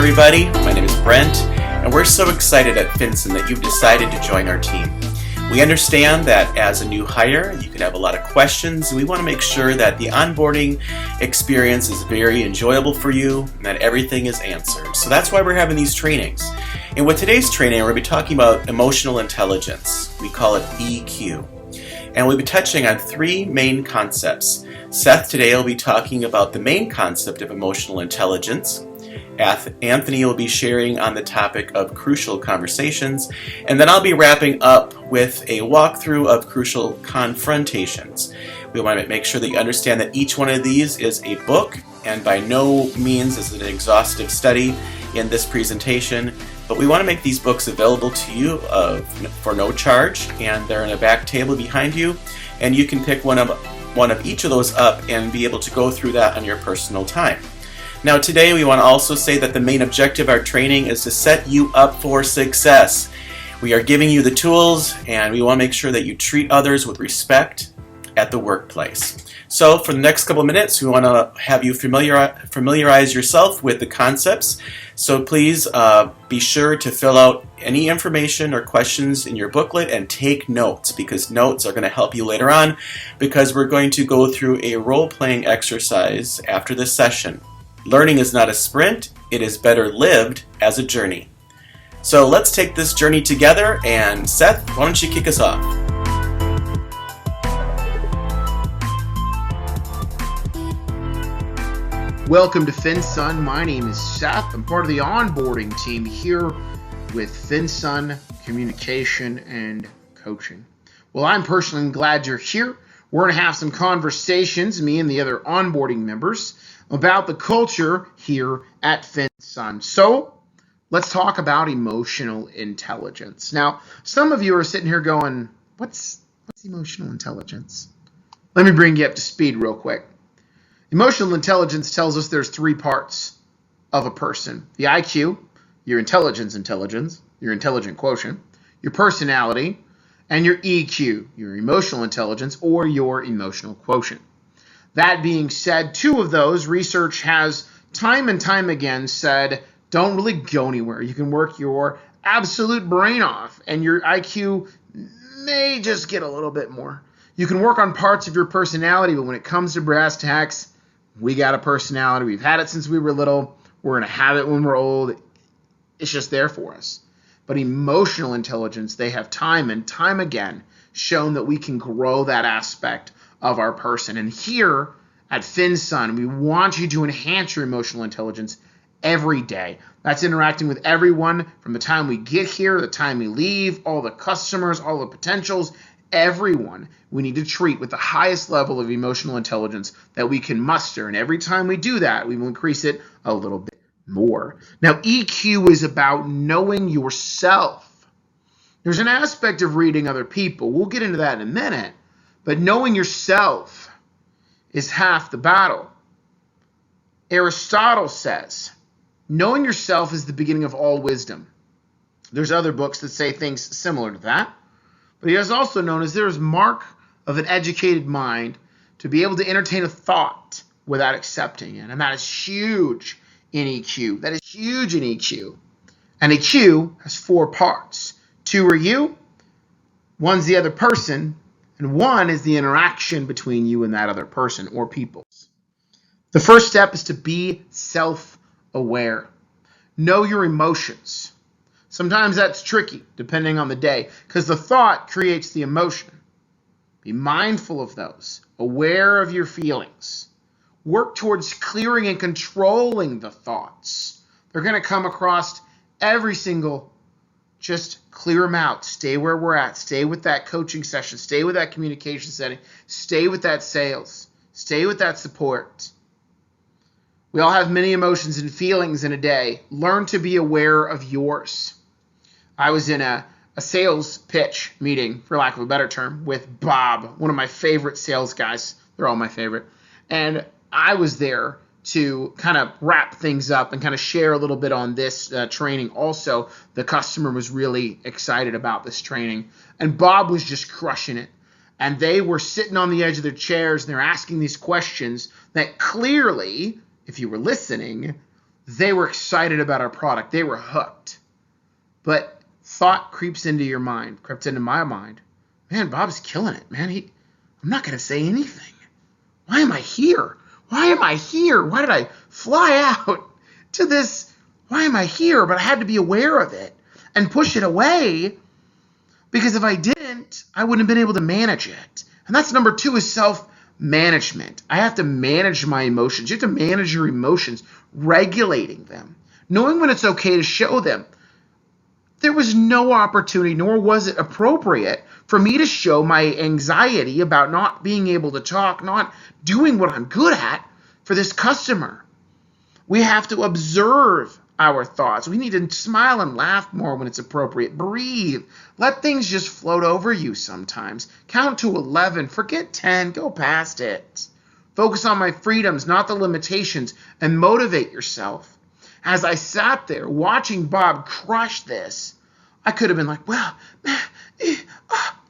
everybody. My name is Brent, and we're so excited at FINZO that you've decided to join our team. We understand that as a new hire, you can have a lot of questions, and we want to make sure that the onboarding experience is very enjoyable for you and that everything is answered. So that's why we're having these trainings. And with today's training, we're going to be talking about emotional intelligence. We call it EQ. And we'll be touching on three main concepts. Seth today will be talking about the main concept of emotional intelligence. Anthony will be sharing on the topic of crucial conversations. And then I'll be wrapping up with a walkthrough of crucial confrontations. We want to make sure that you understand that each one of these is a book, and by no means is it an exhaustive study in this presentation. But we want to make these books available to you for no charge, and they're in a back table behind you, and you can pick one of each of those up and be able to go through that on your personal time. Now today we want to also say that the main objective of our training is to set you up for success. We are giving you the tools, and we want to make sure that you treat others with respect at the workplace. So for the next couple of minutes, we want to have you familiarize yourself with the concepts. So please be sure to fill out any information or questions in your booklet and take notes, because notes are going to help you later on, because we're going to go through a role-playing exercise after this session. Learning is not a sprint, it is better lived as a journey. So let's take this journey together, and Seth, why don't you kick us off? Welcome to FinZo. My name is Seth. I'm part of the onboarding team here with FinZo Communication and Coaching. Well, I'm personally glad you're here. We're going to have some conversations, me and the other onboarding members, about the culture here at FinZo. So let's talk about emotional intelligence. Now, some of you are sitting here going, what's emotional intelligence? Let me bring you up to speed real quick. Emotional intelligence tells us there's three parts of a person: the IQ, your intelligence, your intelligent quotient, your personality, and your EQ, your emotional intelligence or your emotional quotient. That being said, two of those, research has time and time again said, don't really go anywhere. You can work your absolute brain off, and your IQ may just get a little bit more. You can work on parts of your personality, but when it comes to brass tacks, we got a personality. We've had it since we were little. We're going to have it when we're old. It's just there for us. But emotional intelligence, they have time and time again shown that we can grow that aspect of our person. And here at FinZo, we want you to enhance your emotional intelligence every day. That's interacting with everyone from the time we get here, the time we leave, all the customers, all the potentials, everyone we need to treat with the highest level of emotional intelligence that we can muster. And every time we do that, we will increase it a little bit more. Now, EQ is about knowing yourself. There's an aspect of reading other people. We'll get into that in a minute. But knowing yourself is half the battle. Aristotle says, knowing yourself is the beginning of all wisdom. There's other books that say things similar to that. But he is also known as there is mark of an educated mind to be able to entertain a thought without accepting it. And that is huge in EQ. That is huge in EQ. And EQ has four parts. Two are you, one's the other person, and one is the interaction between you and that other person or people. The first step is to be self-aware. Know your emotions. Sometimes that's tricky, depending on the day, because the thought creates the emotion. Be mindful of those, aware of your feelings. Work towards clearing and controlling the thoughts. They're going to come across every single, just clear them out. Stay where we're at. Stay with that coaching session. Stay with that communication setting. Stay with that sales. Stay with that support. We all have many emotions and feelings in a day. Learn to be aware of yours. I was in a sales pitch meeting, for lack of a better term, with Bob, one of my favorite sales guys. They're all my favorite. And I was there to kind of wrap things up and kind of share a little bit on this training. Also, the customer was really excited about this training. And Bob was just crushing it. And they were sitting on the edge of their chairs and they're asking these questions that clearly, if you were listening, They were excited about our product. They were hooked. But thought creeps into your mind, crept into my mind. Man, Bob's killing it, man. I'm not going to say anything. Why am I here? Why am I here? Why did I fly out to this? Why am I here? But I had to be aware of it and push it away, because if I didn't, I wouldn't have been able to manage it. And that's number 2, is self-management. I have to manage my emotions. You have to manage your emotions, regulating them, knowing when it's okay to show them. There was no opportunity, nor was it appropriate for me to show my anxiety about not being able to talk, not doing what I'm good at for this customer. We have to observe our thoughts. We need to smile and laugh more when it's appropriate. Breathe. Let things just float over you sometimes. Count to 11. Forget 10. Go past it. Focus on my freedoms, not the limitations, and motivate yourself. As I sat there watching Bob crush this, I could have been like, well,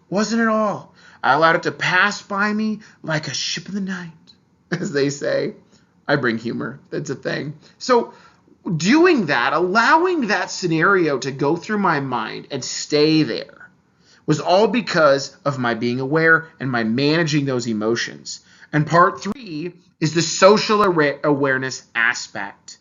wasn't it all? I allowed it to pass by me like a ship in the night, as they say. I bring humor. That's a thing. So doing that, allowing that scenario to go through my mind and stay there, was all because of my being aware and my managing those emotions. And part 3 is the social awareness aspect.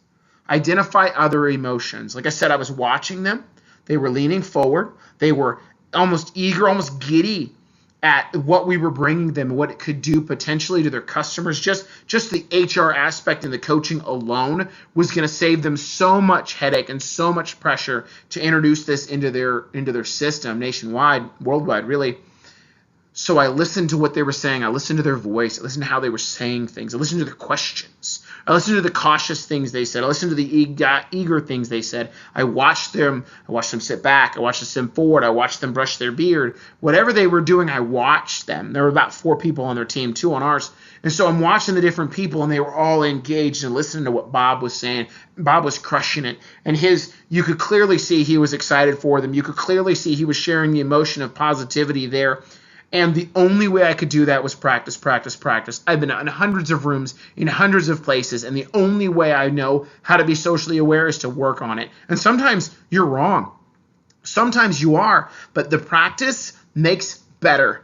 Identify other emotions. Like I said, I was watching them. They were leaning forward. They were almost eager, almost giddy at what we were bringing them and what it could do potentially to their customers. Just the HR aspect and the coaching alone was going to save them so much headache and so much pressure to introduce this into their system nationwide, worldwide, really. So I listened to what they were saying. I listened to their voice. I listened to how they were saying things. I listened to their questions. I listened to the cautious things they said. I listened to the eager things they said. I watched them sit back. I watched them sit forward. I watched them brush their beard. Whatever they were doing, I watched them. There were about 4 people on their team, 2 on ours. And so I'm watching the different people, and they were all engaged and listening to what Bob was saying. Bob was crushing it. And you could clearly see he was excited for them. You could clearly see he was sharing the emotion of positivity there. And the only way I could do that was practice, practice, practice. I've been in hundreds of rooms, in hundreds of places, and the only way I know how to be socially aware is to work on it. And sometimes you're wrong. Sometimes you are, but the practice makes better.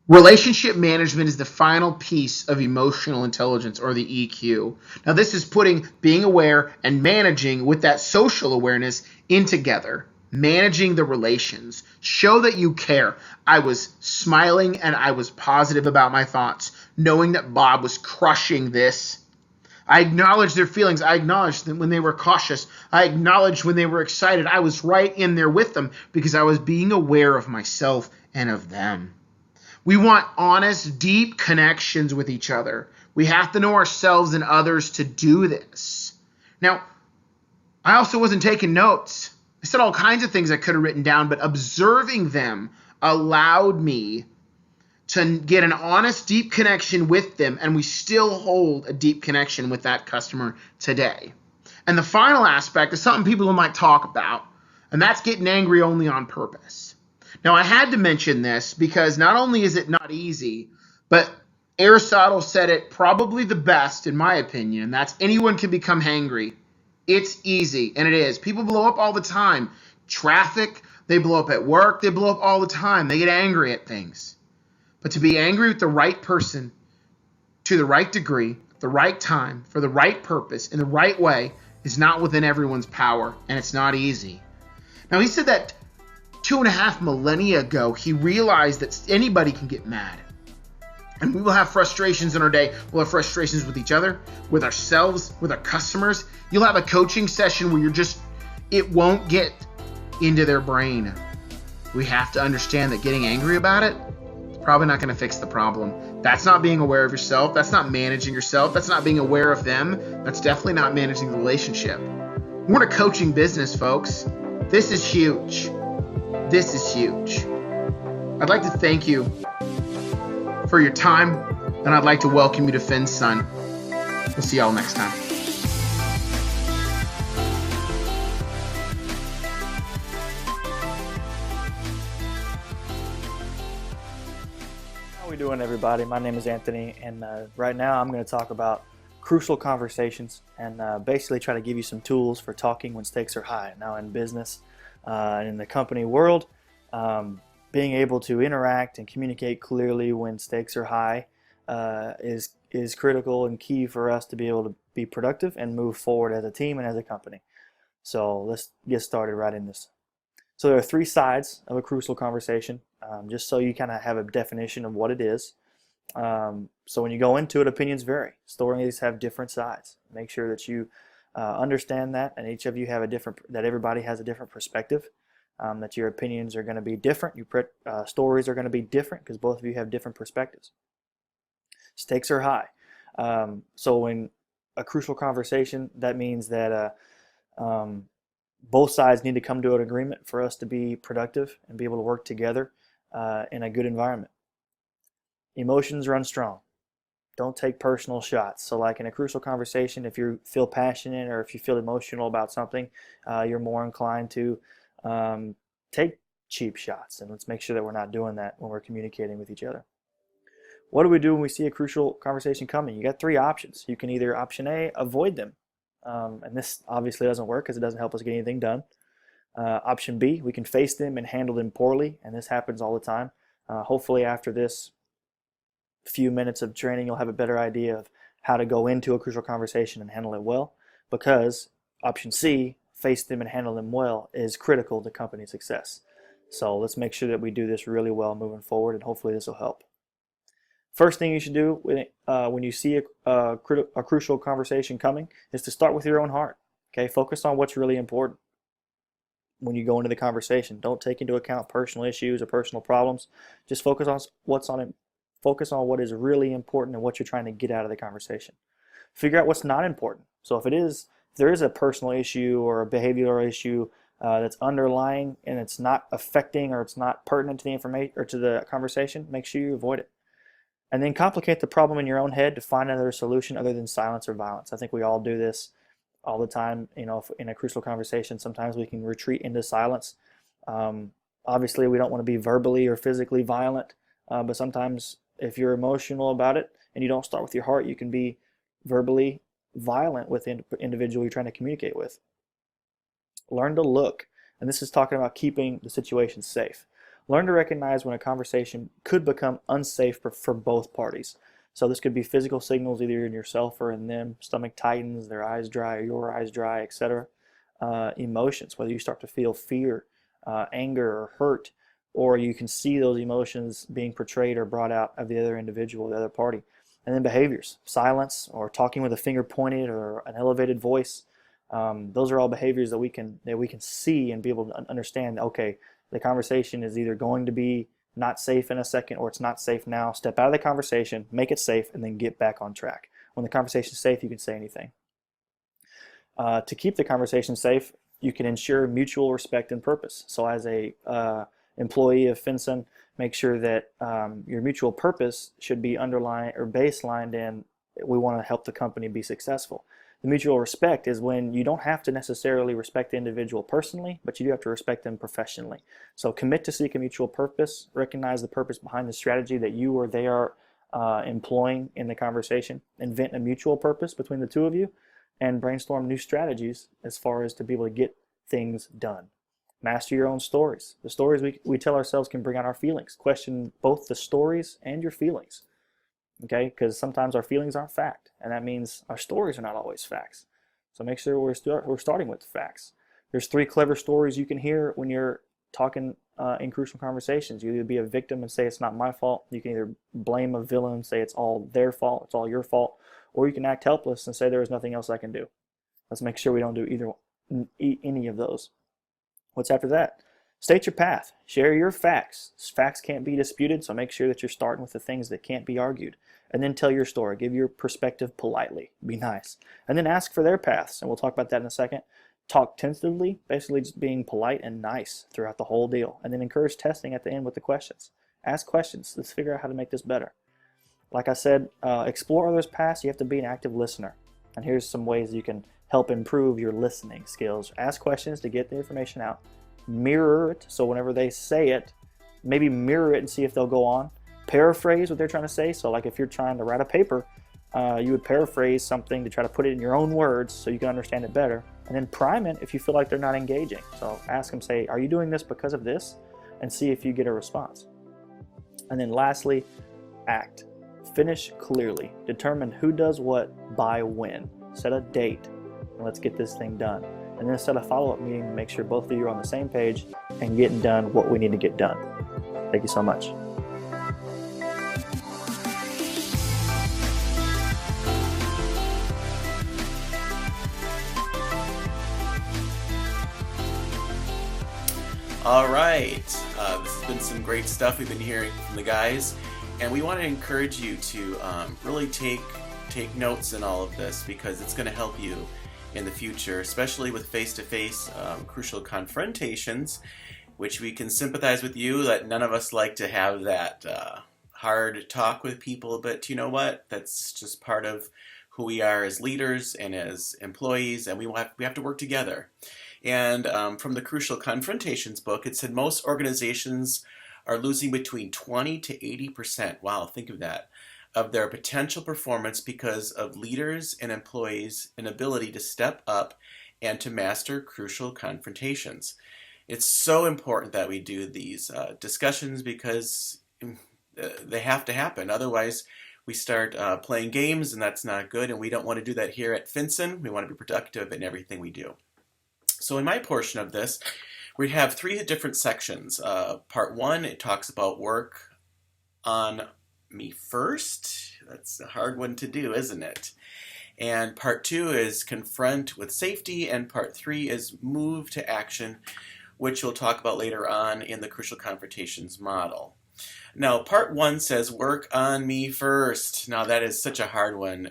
Relationship management is the final piece of emotional intelligence, or the EQ. Now, this is putting being aware and managing with that social awareness in together. Managing the relations. Show that you care. I was smiling and I was positive about my thoughts, knowing that Bob was crushing this. I acknowledged their feelings. I acknowledged them when they were cautious. I acknowledged when they were excited. I was right in there with them because I was being aware of myself and of them. We want honest, deep connections with each other. We have to know ourselves and others to do this. Now, I also wasn't taking notes. I said all kinds of things I could have written down, but observing them allowed me to get an honest, deep connection with them, and we still hold a deep connection with that customer today. And the final aspect is something people might talk about, and that's getting angry only on purpose. Now, I had to mention this because not only is it not easy, but Aristotle said it probably the best, in my opinion, and that's anyone can become hangry. It's easy, and it is. People blow up all the time. Traffic, they blow up at work, they blow up all the time. They get angry at things. But to be angry with the right person, to the right degree, the right time, for the right purpose, in the right way, is not within everyone's power, and it's not easy. Now, he said that 2.5 millennia ago, he realized that anybody can get mad. And we will have frustrations in our day. We'll have frustrations with each other, with ourselves, with our customers. You'll have a coaching session where it won't get into their brain. We have to understand that getting angry about it is probably not going to fix the problem. That's not being aware of yourself. That's not managing yourself. That's not being aware of them. That's definitely not managing the relationship. We're in a coaching business, folks. This is huge. This is huge. I'd like to thank you for your time, and I'd like to welcome you to FINZO. We'll see y'all next time. How we doing, everybody? My name is Anthony, and right now I'm going to talk about crucial conversations, and basically try to give you some tools for talking when stakes are high. Now in business and in the company world, being able to interact and communicate clearly when stakes are high is critical and key for us to be able to be productive and move forward as a team and as a company. So let's get started right in this. So there are three sides of a crucial conversation, just so you kind of have a definition of what it is. So when you go into it, opinions vary. Stories have different sides. Make sure that you understand that, and each of you have that everybody has a different perspective, that your opinions are going to be different. Your stories are going to be different because both of you have different perspectives. Stakes are high. So in a crucial conversation, that means that both sides need to come to an agreement for us to be productive and be able to work together in a good environment. Emotions run strong. Don't take personal shots. So like in a crucial conversation, if you feel passionate or if you feel emotional about something, you're more inclined to take cheap shots. And let's make sure that we're not doing that when we're communicating with each other. What do we do when we see a crucial conversation coming? You got three options. You can either, option A, avoid them. And this obviously doesn't work because it doesn't help us get anything done. Option B, we can face them and handle them poorly, and this happens all the time. Hopefully after this few minutes of training, you'll have a better idea of how to go into a crucial conversation and handle it well, because option C, face them and handle them well, is critical to company success. So let's make sure that we do this really well moving forward, and hopefully this will help. First thing you should do when you see a crucial conversation coming is to start with your own heart. Okay, focus on what's really important when you go into the conversation. Don't take into account personal issues or personal problems. Just focus on what is really important and what you're trying to get out of the conversation. Figure out what's not important. So if there is a personal issue or a behavioral issue that's underlying and it's not affecting or it's not pertinent to the information or to the conversation, make sure you avoid it. And then complicate the problem in your own head to find another solution other than silence or violence. I think we all do this all the time. You know, in a crucial conversation, sometimes we can retreat into silence. Obviously, we don't want to be verbally or physically violent, but sometimes if you're emotional about it and you don't start with your heart, you can be verbally violent with the individual you're trying to communicate with. Learn to look, and this is talking about keeping the situation safe. Learn to recognize when a conversation could become unsafe for both parties. So this could be physical signals either in yourself or in them. Stomach tightens, their eyes dry, or your eyes dry, etc. Emotions, whether you start to feel fear, anger, or hurt, or you can see those emotions being portrayed or brought out of the other individual, the other party. And then behaviors, silence or talking with a finger pointed or an elevated voice. Those are all behaviors that we can see and be able to understand. Okay, the conversation is either going to be not safe in a second or it's not safe now. Step out of the conversation, make it safe, and then get back on track. When the conversation is safe, you can say anything. To keep the conversation safe, you can ensure mutual respect and purpose. So as a employee of FINZO, make sure that your mutual purpose should be underlined or baselined in we want to help the company be successful. The mutual respect is when you don't have to necessarily respect the individual personally, but you do have to respect them professionally. So commit to seek a mutual purpose, recognize the purpose behind the strategy that you or they are employing in the conversation, invent a mutual purpose between the two of you, and brainstorm new strategies as far as to be able to get things done. Master your own stories. The stories we tell ourselves can bring out our feelings. Question both the stories and your feelings. Okay, because sometimes our feelings aren't fact, and that means our stories are not always facts. So make sure we're starting with facts. There's three clever stories you can hear when you're talking in crucial conversations. You either be a victim and say it's not my fault. You can either blame a villain and say it's all their fault, it's all your fault, or you can act helpless and say there is nothing else I can do. Let's make sure we don't do any of those. What's after that? State your path. Share your facts. Facts can't be disputed, so make sure that you're starting with the things that can't be argued. And then tell your story. Give your perspective politely. Be nice. And then ask for their paths, and we'll talk about that in a second. Talk tentatively, basically just being polite and nice throughout the whole deal. And then encourage testing at the end with the questions. Ask questions. Let's figure out how to make this better. Like I said, explore others' paths. You have to be an active listener. And here's some ways you can help improve your listening skills. Ask questions to get the information out. Mirror it, so whenever they say it, maybe mirror it and see if they'll go on. Paraphrase what they're trying to say. So like if you're trying to write a paper, you would paraphrase something to try to put it in your own words so you can understand it better, and then prime it if you feel like they're not engaging. So ask them, say, are you doing this because of this? And see if you get a response. And then lastly, act. Finish clearly. Determine who does what by when. Set a date, and let's get this thing done. And then set a follow-up meeting to make sure both of you are on the same page and getting done what we need to get done. Thank you so much. All right, this has been some great stuff we've been hearing from the guys, and we want to encourage you to really take notes in all of this, because it's going to help you in the future, especially with face-to-face crucial confrontations, which we can sympathize with you that none of us like to have that hard talk with people, but you know what? That's just part of who we are as leaders and as employees, and we have to work together. And from the Crucial Confrontations book, it said most organizations are losing between 20 to 80%. Wow, think of that. Of their potential performance because of leaders and employees' inability to step up and to master crucial confrontations. It's so important that we do these discussions, because they have to happen. Otherwise, we start playing games, and that's not good, and we don't want to do that here at FINZO. We want to be productive in everything we do. So in my portion of this, we have 3 different sections. Part 1, it talks about work on me first. That's a hard one to do, isn't it? And part 2 is confront with safety, and part 3 is move to action, which we'll talk about later on in the Crucial Confrontations model. Now, part 1 says work on me first. Now, that is such a hard one,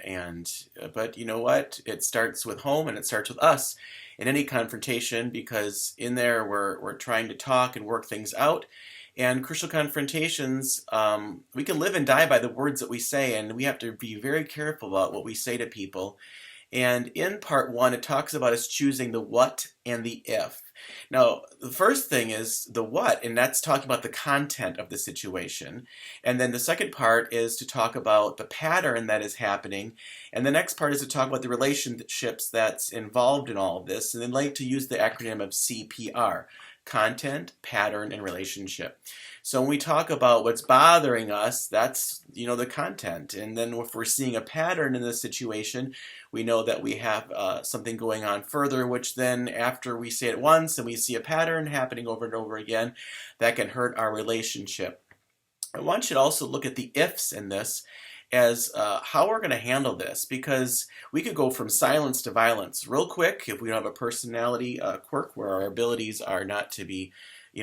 but you know what? It starts with home, and it starts with us in any confrontation, because in there we're trying to talk and work things out. And crucial confrontations, we can live and die by the words that we say, and we have to be very careful about what we say to people. And in part 1, it talks about us choosing the what and the if. Now, the first thing is the what, and that's talking about the content of the situation. And then the second part is to talk about the pattern that is happening. And the next part is to talk about the relationships that's involved in all of this. And then like to use the acronym of CPR. Content, pattern, and relationship. So when we talk about what's bothering us, that's, the content. And then if we're seeing a pattern in this situation, we know that we have something going on further, which then after we say it once and we see a pattern happening over and over again, that can hurt our relationship. I want you to also look at the ifs in this as how we're going to handle this, because we could go from silence to violence real quick if we don't have a personality quirk where our abilities are not to be,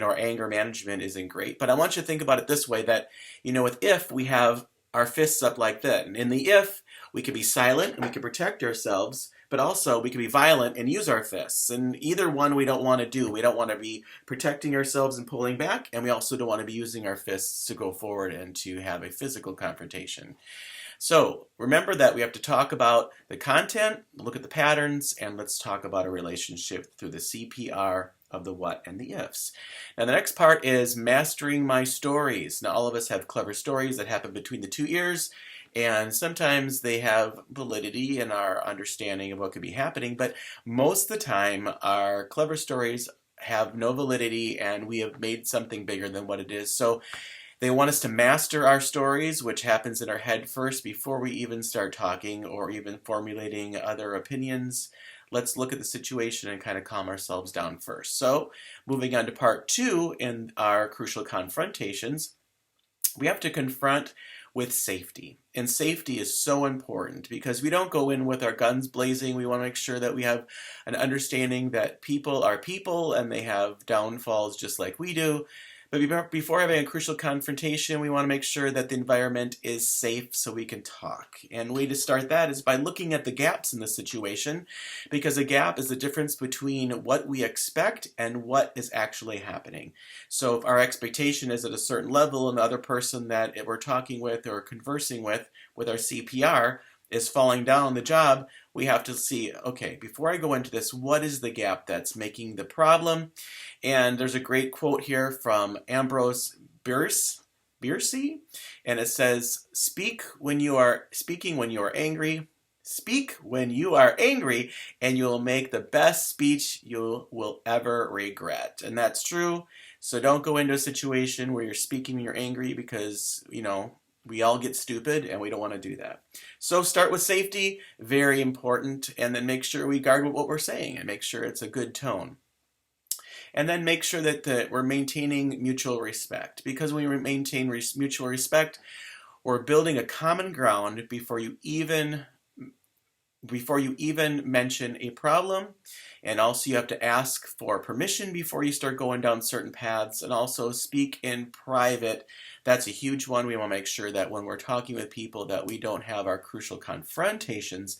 our anger management isn't great. But I want you to think about it this way, that, with if, we have our fists up like that. And in the if, we can be silent and we can protect ourselves, but also we can be violent and use our fists. And either one we don't want to do. We don't want to be protecting ourselves and pulling back, and we also don't want to be using our fists to go forward and to have a physical confrontation. So remember that we have to talk about the content, look at the patterns, and let's talk about a relationship through the CPR of the what and the ifs. Now the next part is mastering my stories. Now all of us have clever stories that happen between the 2 ears, and sometimes they have validity in our understanding of what could be happening, but most of the time our clever stories have no validity and we have made something bigger than what it is. So they want us to master our stories, which happens in our head first before we even start talking or even formulating other opinions. Let's look at the situation and kind of calm ourselves down first. So moving on to part 2 in our crucial confrontations, we have to confront with safety. And safety is so important because we don't go in with our guns blazing. We want to make sure that we have an understanding that people are people and they have downfalls just like we do. But before having a crucial confrontation, we want to make sure that the environment is safe so we can talk. And the way to start that is by looking at the gaps in the situation, because a gap is the difference between what we expect and what is actually happening. So if our expectation is at a certain level and the other person that we're talking with or conversing with our CPR, is falling down the job, we have to see, okay, before I go into this, what is the gap that's making the problem? And there's a great quote here from Ambrose Bierce, Bierce, and it says, speaking when you are angry. Speak when you are angry, and you'll make the best speech you will ever regret. And that's true. So don't go into a situation where you're speaking when you're angry, because, we all get stupid and we don't want to do that. So start with safety, very important, and then make sure we guard what we're saying and make sure it's a good tone. And then make sure that we're maintaining mutual respect, because when we maintain mutual respect, we're building a common ground before you even mention a problem. And also you have to ask for permission before you start going down certain paths, and also speak in private. That's a huge one. We want to make sure that when we're talking with people that we don't have our crucial confrontations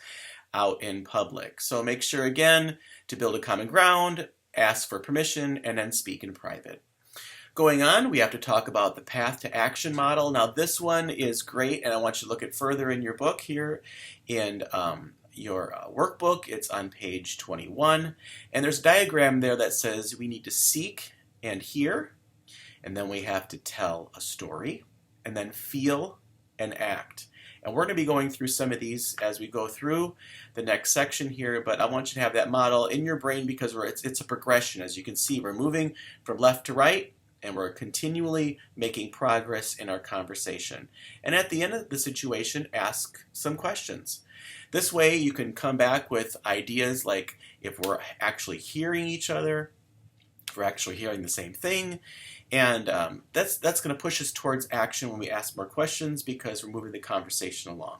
out in public. So make sure, again, to build a common ground, ask for permission, and then speak in private. Going on, we have to talk about the path to action model. Now this one is great, and I want you to look at further in your book here in your workbook. It's on page 21, and there's a diagram there that says we need to seek and hear, and then we have to tell a story, and then feel and act. And we're going to be going through some of these as we go through the next section here, but I want you to have that model in your brain, because it's a progression. As you can see, we're moving from left to right, and we're continually making progress in our conversation. And at the end of the situation, ask some questions. This way you can come back with ideas like if we're actually hearing each other, if we're actually hearing the same thing, and that's going to push us towards action when we ask more questions, because we're moving the conversation along.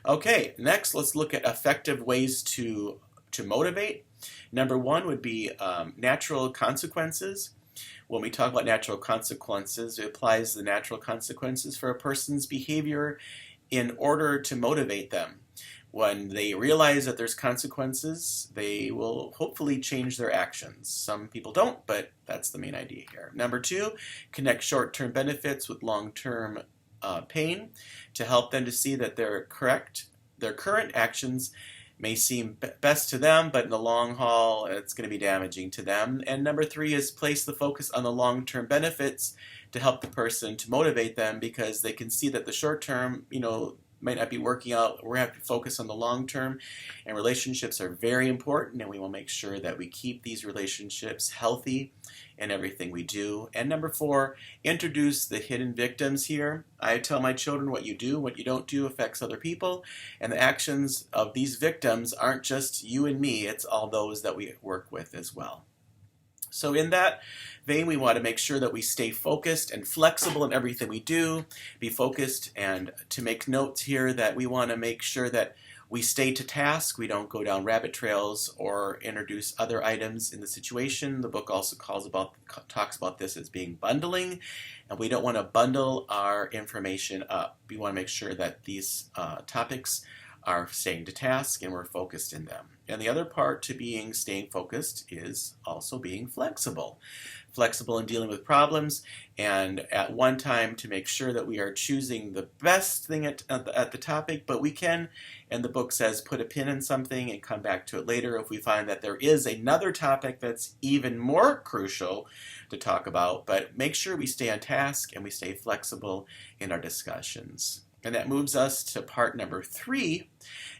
Okay, next let's look at effective ways to motivate. Number one would be natural consequences. When we talk about natural consequences, it applies the natural consequences for a person's behavior in order to motivate them. When they realize that there's consequences, they will hopefully change their actions. Some people don't, but that's the main idea here. Number two, connect short-term benefits with long-term pain to help them to see that their current actions may seem best to them, but in the long haul, it's going to be damaging to them. And number three is place the focus on the long-term benefits to help the person to motivate them, because they can see that the short-term, might not be working out. We have to focus on the long term, and relationships are very important, and we will make sure that we keep these relationships healthy in everything we do. And number four, introduce the hidden victims here. I tell my children what you do, what you don't do affects other people, and the actions of these victims aren't just you and me, it's all those that we work with as well. So in that vein, we want to make sure that we stay focused and flexible in everything we do. Be focused, and to make notes here that we want to make sure that we stay to task. We don't go down rabbit trails or introduce other items in the situation. The book also talks about this as being bundling, and we don't want to bundle our information up. We want to make sure that these topics are staying to task and we're focused in them. And the other part to staying focused is also being flexible. Flexible in dealing with problems, and at one time to make sure that we are choosing the best thing at the topic, but we can, and the book says, put a pin in something and come back to it later if we find that there is another topic that's even more crucial to talk about. But make sure we stay on task and we stay flexible in our discussions. And that moves us to part number 3,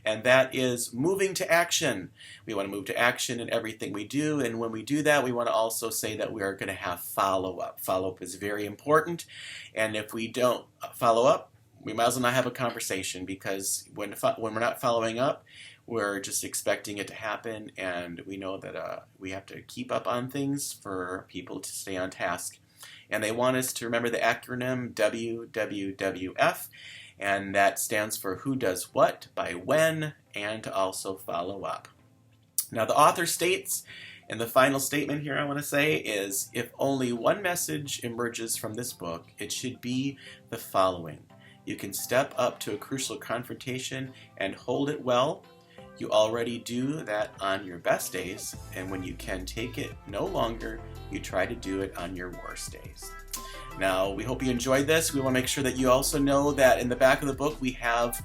and that is moving to action. We want to move to action in everything we do, and when we do that, we want to also say that we are going to have follow-up. Follow-up is very important, and if we don't follow up, we might as well not have a conversation, because when we're not following up, we're just expecting it to happen, and we know that we have to keep up on things for people to stay on task. And they want us to remember the acronym WWWF, and that stands for who does what, by when, and to also follow up. Now the author states, and the final statement here I want to say is, if only one message emerges from this book, it should be the following. You can step up to a crucial confrontation and hold it well. You already do that on your best days, and when you can take it no longer, you try to do it on your worst days. Now, we hope you enjoyed this. We want to make sure that you also know that in the back of the book we have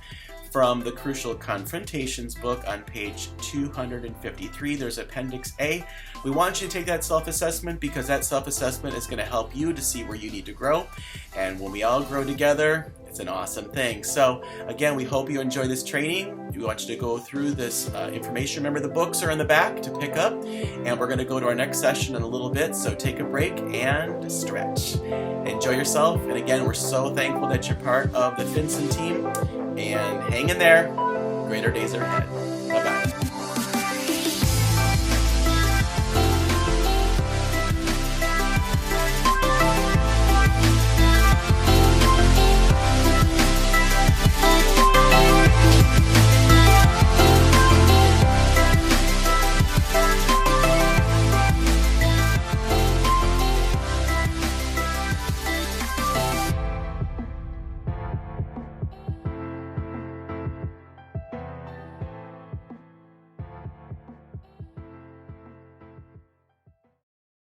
from the Crucial Confrontations book on page 253. There's Appendix A. We want you to take that self-assessment because that self-assessment is going to help you to see where you need to grow. And when we all grow together, it's an awesome thing. So again, we hope you enjoy this training. We want you to go through this information. Remember, the books are in the back to pick up, and we're going to go to our next session in a little bit. So take a break and stretch. Enjoy yourself. And again, we're so thankful that you're part of the FINZO team. And hang in there. Greater days are ahead.